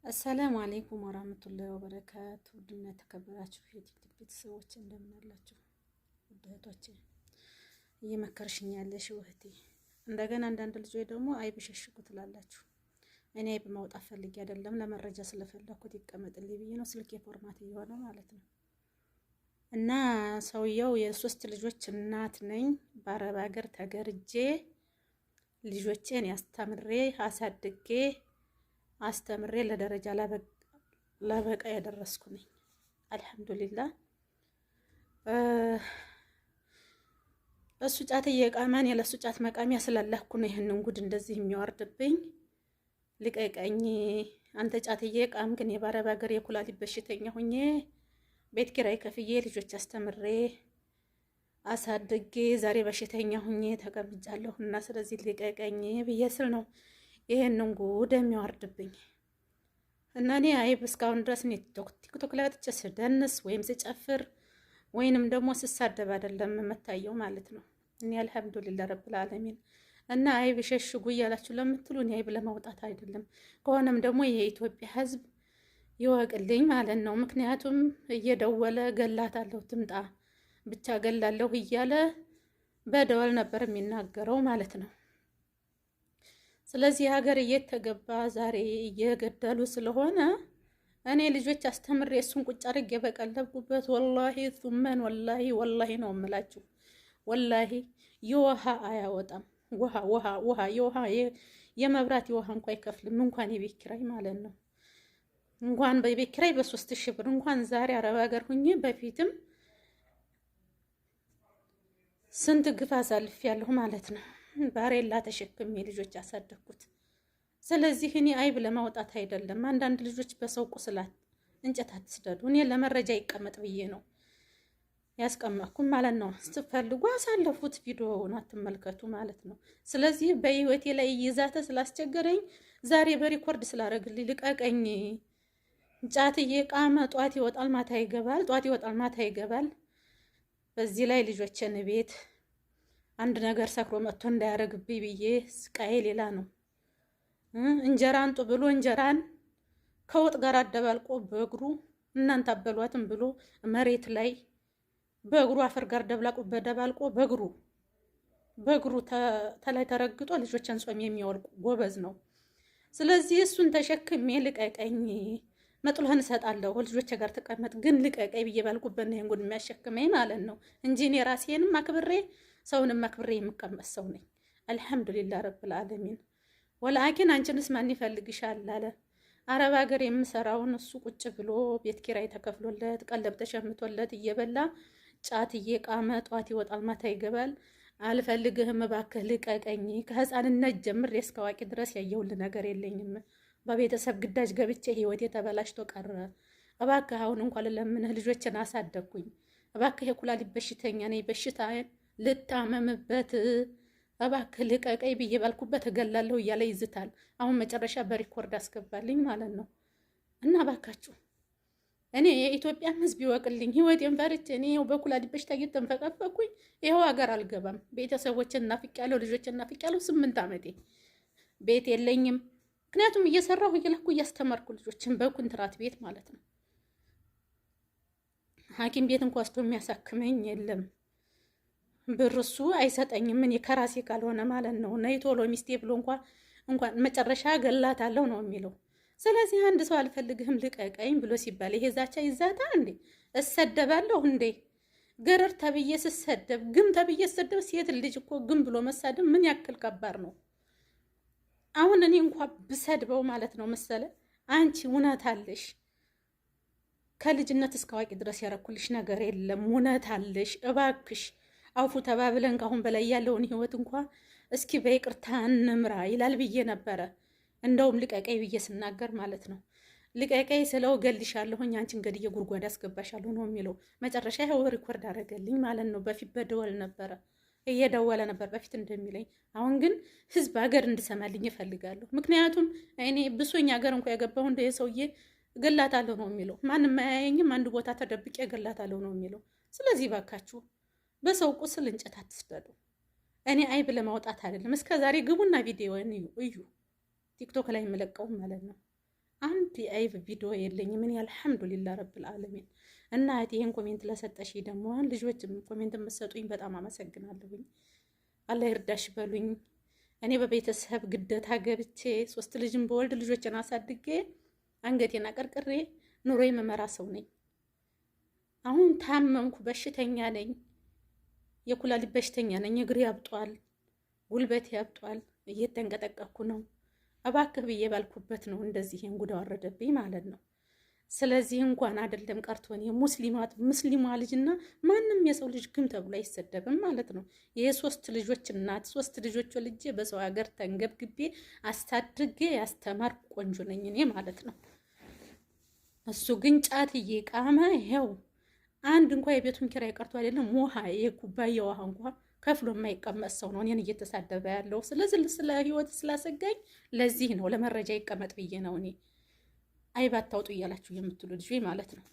አሰላሙ አለይኩም ወራህመቱላሂ ወበረካቱ። ውድና የተከበራችሁ የቲክቶክ ቤተሰቦች እንደምን አላችሁ? ውድ እህቶቼ እየመከርሽኝ ያለሽ እህቴ፣ እንደገና አንዳንድ ልጆች ደግሞ አይብ ሸሽጉ ትላላችሁ። እኔ አይብ ማውጣት ፈልጌ አይደለም፣ ለመረጃ ስለፈለኩት ይቀመጥልኝ ብዬ ነው። ስልኬ ፎርማት እየሆነ ማለት ነው። እና ሰውየው የሶስት ልጆች እናት ነኝ። በአረብ ሀገር ተገርጄ ልጆቼን ያስተምሬ አሳድጌ አስተምሬ ለደረጃ ላበቃ ያደረስኩ ነኝ። አልሐምዱሊላህ። እሱ ጫት እየቃመን የለሱ ጫት መቃሚያ ስላለኩ ነው ይህንን ጉድ እንደዚህ የሚያወርድብኝ። ልቀቀኝ አንተ ጫት እየቃም ግን የባረብ ሀገር የኩላሊት በሽተኛ ሁኜ ቤት ኪራይ ከፍዬ ልጆች አስተምሬ አሳድጌ ዛሬ በሽተኛ ሁኜ ተቀምጫለሁ እና ስለዚህ ልቀቀኝ ብዬ ስል ነው ይሄንን ጉድ የሚያወርድብኝ። እና እኔ አይብ እስካሁን ድረስ ቲክቶክ ላይ ወጥቼ ስደንስ ወይም ስጨፍር ወይንም ደግሞ ስሳደብ አይደለም የምታየው ማለት ነው። እኔ አልሐምዱሊላህ ረብል ዓለሚን። እና አይብ ሸሽጉ እያላችሁ ለምትሉ እኔ አይብ ለማውጣት አይደለም፣ ከሆነም ደግሞ የኢትዮጵያ ሕዝብ ይወቅልኝ ማለት ነው። ምክንያቱም እየደወለ ገላታለሁ ትምጣ ብቻ ገላለሁ እያለ በደወል ነበር የሚናገረው ማለት ነው። ስለዚህ ሀገር እየተገባ ዛሬ እየገደሉ ስለሆነ እኔ ልጆች አስተምሬ እሱን ቁጭ አድርጌ በቀለብኩበት ወላሂ ሱመን ወላሂ ነው የምላችሁ። ወላሂ የውሃ አያወጣም። ውሃ የውሃ የመብራት የውሃ እንኳ አይከፍልም፣ እንኳን የቤት ኪራይ ማለት ነው። እንኳን በቤት ኪራይ በ3000 ብር እንኳን ዛሬ አረብ ሀገር ሁኜ በፊትም ስንት ግፍ አሳልፍ ያለሁ ማለት ነው። ባሬላ ተሸክሜ ልጆች ያሳደግኩት። ስለዚህ እኔ አይብ ለማውጣት አይደለም። አንዳንድ ልጆች በሰው ቁስላት እንጨት አትስደዱ። እኔ ለመረጃ ይቀመጥ ብዬ ነው ያስቀመጥኩም ማለት ነው። ስትፈልጉ አሳለፉት፣ ቪዲዮውን አትመልከቱ ማለት ነው። ስለዚህ በህይወቴ ላይ ይዛተ ስላስቸገረኝ ዛሬ በሪኮርድ ስላደረግልኝ ልቀቀኝ። ጫትዬ ቃመ ጧት ይወጣል ማታ ይገባል፣ ጧት ይወጣል ማታ ይገባል። በዚህ ላይ ልጆችን ቤት አንድ ነገር ሰክሮ መጥቶ እንዳያረግብኝ ብዬ ስቃዬ ሌላ ነው። እንጀራ አንጡ ብሎ እንጀራን ከወጥ ጋር አደባልቆ በእግሩ እናንተ አበሏትም ብሎ መሬት ላይ በእግሩ አፈር ጋር ደባልቆ በእግሩ ተላይ ተረግጦ ልጆችን ጾም የሚያወልቁ ጎበዝ ነው። ስለዚህ እሱን ተሸክሜ ልቀቀኝ መጥሎህን እሰጣለሁ ልጆች ጋር ተቀመጥ ግን ልቀቀኝ ብዬ ባልኩበት ነው እንጉድ የሚያሸክመኝ ማለት ነው እንጂ እኔ ራሴንም አክብሬ ሰውንም አክብሬ የምቀመጥ ሰው ነኝ። አልሐምዱሊላህ ረብል ዓለሚን። ወላኪን አንቺንስ ማን ይፈልግሻል አለ። አረብ ሀገር የምሰራውን እሱ ቁጭ ብሎ ቤት ኪራይ ተከፍሎለት ቀለብ ተሸምቶለት እየበላ ጫት እየቃመ ጧት ይወጣል ማታ ይገባል። አልፈልግህም እባክህ ልቀቀኝ። ከህፃንነት ጀምሬ እስከ አዋቂ ድረስ ያየሁልህ ነገር የለኝም። በቤተሰብ ግዳጅ ገብቼ ህይወቴ ተበላሽቶ ቀረ። እባክህ አሁን እንኳን ለምንህ ልጆችን አሳደግኩኝ። እባክህ የኩላሊት በሽተኛ ነኝ፣ በሽታዬን ልታመምበት እባክህ ልቀቀኝ ብዬ ባልኩበት እገላለሁ እያለ ይዝታል። አሁን መጨረሻ በሪኮርድ አስገባልኝ ማለት ነው። እና እባካችሁ እኔ የኢትዮጵያን ህዝብ ይወቅልኝ። ህይወቴን ፈርቼ እኔ ይኸው በኩላሊት በሽታ እየተንፈቀፈኩኝ ይኸው ሀገር አልገባም። ቤተሰቦችን እናፍቄያለሁ፣ ልጆችን እናፍቄያለሁ። 8 ዓመቴ ቤት የለኝም። ምክንያቱም እየሰራሁ እየላኩ እያስተማርኩ ልጆችን በኩንትራት ቤት ማለት ነው። ሐኪም ቤት እንኳን ወስዶ የሚያሳክመኝ የለም። ብር እሱ አይሰጠኝም እኔ ከራሴ ካልሆነ ማለት ነው። ነይ ቶሎ ሚስቴ ብሎ እንኳን መጨረሻ ገላታለሁ ነው የሚለው። ስለዚህ አንድ ሰው አልፈልግህም ልቀቀኝ ብሎ ሲባል ይሄ ዛቻ ይዛታ እንዴ? እሰደባለሁ እንዴ? ገረር ተብዬ ስሰደብ ግም ተብዬ ስሰደብ፣ ሴት ልጅ እኮ ግም ብሎ መሳደብ ምን ያክል ከባድ ነው። አሁን እኔ እንኳን ብሰድበው ማለት ነው መሰለ አንቺ እውነት አለሽ፣ ከልጅነት እስከ አዋቂ ድረስ ያረኩልሽ ነገር የለም፣ እውነት አለሽ፣ እባክሽ አውፉ ተባብለን ካሁን በላይ ያለውን ህይወት እንኳን እስኪ በይቅርታ እንምራ ይላል ብዬ ነበረ። እንደውም ልቀቀይ ብዬ ስናገር ማለት ነው ልቀቀይ ስለው ገልሻለሁኝ አንቺን ገድዬ ጉድጓድ አስገባሻለሁ ነው የሚለው። መጨረሻ ይኸው ሪኮርድ አደረገልኝ ማለት ነው። በፊት በደወል ነበረ እየደወለ ነበር በፊት እንደሚለኝ። አሁን ግን ህዝብ ሀገር እንድሰማልኝ እፈልጋለሁ። ምክንያቱም እኔ ብሶኝ ሀገር እንኳን ያገባሁ እንደ ሰውዬ ገላታለሁ ነው የሚለው። ማንም አያየኝም፣ አንድ ቦታ ተደብቄ ገላታለሁ ነው የሚለው። ስለዚህ ባካችሁ በሰው ቁስል እንጨት አትስደዱ። እኔ አይብ ለማውጣት አይደለም። እስከ ዛሬ ግቡና ቪዲዮውን እዩ ቲክቶክ ላይ የምለቀው ማለት ነው። አንድ የአይብ ቪዲዮ የለኝም። እኔ አልሐምዱሊላህ ረብል ዓለሚን። እና ይሄን ኮሜንት ለሰጠሽ ደግሞ ልጆችም ኮሜንት የምትሰጡኝ በጣም አመሰግናለሁኝ። አላህ ይርዳሽ በሉኝ። እኔ በቤተሰብ ግደታ ገብቼ 3 ልጅም በወልድ ልጆችን አሳድጌ አንገቴን አቀርቅሬ ኑሮ የመመራ ሰው ነኝ። አሁን ታመምኩ፣ በሽተኛ ነኝ፣ የኩላሊት በሽተኛ ነኝ። እግሬ ያብጧል፣ ጉልበቴ ያብጧል፣ እየተንቀጠቀኩ ነው። እባክህ ብዬ ባልኩበት ነው እንደዚህ እንጉዳ ወረደብኝ ማለት ነው። ስለዚህ እንኳን አይደለም ቀርቶን ሙስሊማ ልጅና ማንም የሰው ልጅ ግም ተብሎ አይሰደብም ማለት ነው። የ3 ልጆች እናት 3 ልጆች ልጄ በሰው ሀገር ተንገብግቤ አስታድርጌ ያስተማርኩ ቆንጆ ነኝ እኔ ማለት ነው። እሱ ግን ጫት እየቃመ ይሄው አንድ እንኳን የቤቱን ኪራይ ቀርቶ አይደለም ውሃ የኩባያ ውሃ እንኳን ከፍሎ የማይቀመጥ ሰው ነው እኔን እየተሳደበ ያለው። ስለዚህ ስለ ህይወት ስላሰጋኝ ለዚህ ነው ለመረጃ ይቀመጥ ብዬ ነው እኔ አይባታውጡ እያላችሁ የምትሉ ልጅ ማለት ነው።